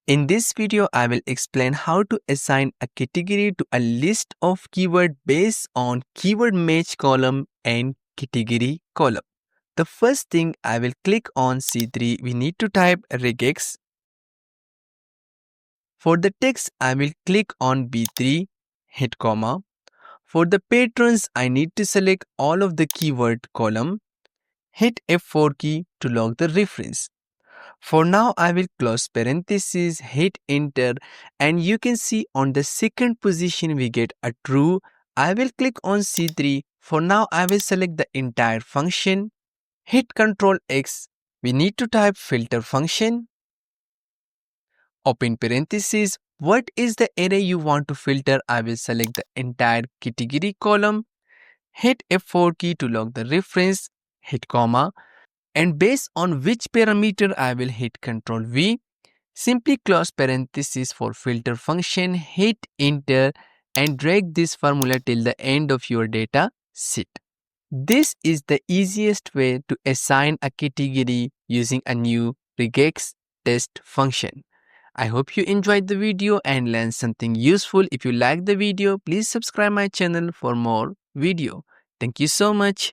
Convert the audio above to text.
In this video, I will explain how to assign a category to a list of keywords based on keyword match column and category column. The first thing, I will click on C3. We need to type regex. For the text, I will click on B3, hit comma. For the patrons, I need to select all of the keyword column. Hit F4 key to lock the reference. For now, I will close parentheses, hit enter, and you can see on the second position we get a true. I will click on C3. For now, I will select the entire function. Hit Ctrl X. We need to type filter function. Open parentheses. What is the array you want to filter? I will select the entire category column. Hit F4 key to lock the reference. Hit comma. And based on which parameter, I will hit Ctrl V. Simply close parenthesis for filter function, hit enter, and drag this formula till the end of your data sheet. This is the easiest way to assign a category using a new REGEXTEST function. I hope you enjoyed the video and learned something useful. If you like the video, please subscribe my channel for more video. Thank you so much.